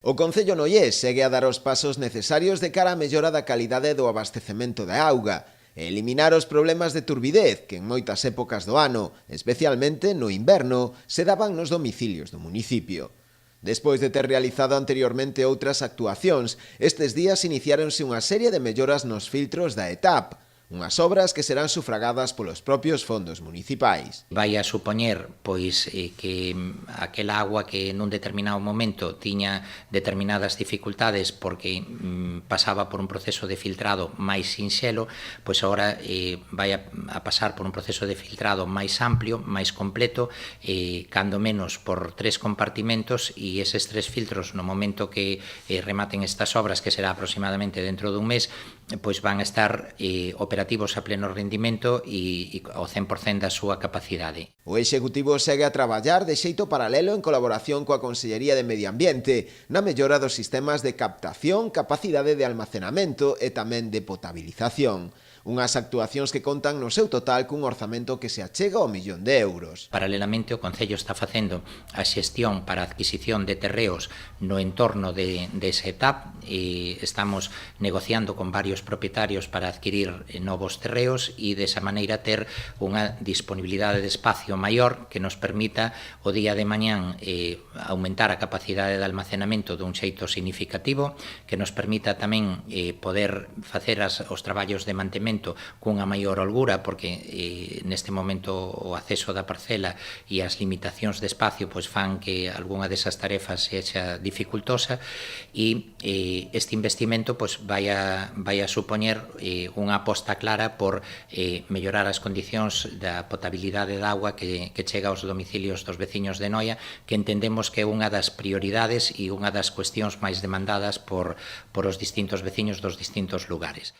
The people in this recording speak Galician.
O Concello Noiés segue a dar os pasos necesarios de cara á mellora da calidade do abastecemento de auga e eliminar os problemas de turbidez que en moitas épocas do ano, especialmente no inverno, se daban nos domicilios do municipio. Despois de ter realizado anteriormente outras actuacións, estes días iniciáronse unha serie de melloras nos filtros da ETAP, unhas obras que serán sufragadas polos propios fondos municipais. Vai a supoñer que aquela agua que nun determinado momento tiña determinadas dificultades porque pasaba por un proceso de filtrado máis sinxelo, pois agora vai a pasar por un proceso de filtrado máis amplio, máis completo, cando menos por 3 compartimentos, e eses 3 filtros no momento que rematen estas obras, que será aproximadamente dentro dun mes, pois van a estar operativos a pleno rendimento e ao 100% da súa capacidade. O Executivo segue a traballar de xeito paralelo en colaboración coa Consellería de Medio Ambiente na mellora dos sistemas de captación, capacidade de almacenamento e tamén de potabilización. Unhas actuacións que contan no seu total cun orzamento que se achega ao 1.000.000 de euros. Paralelamente, o Concello está facendo a xestión para a adquisición de terreos no entorno dese etap e estamos negociando con varios propietarios para adquirir novos terreos e desa maneira ter unha disponibilidade de espacio maior que nos permita o día de mañán aumentar a capacidade de almacenamento dun xeito significativo, que nos permita tamén poder facer os traballos de mantemento cunha maior holgura, porque neste momento o acceso da parcela e as limitacións de espacio pois fan que algunha desas tarefas sexa dificultosa, e este investimento pois vai a supoñer unha aposta clara por mellorar as condicións da potabilidade da auga que chega aos domicilios dos veciños de Noia, que entendemos que é unha das prioridades e unha das cuestións máis demandadas por os distintos veciños dos distintos lugares.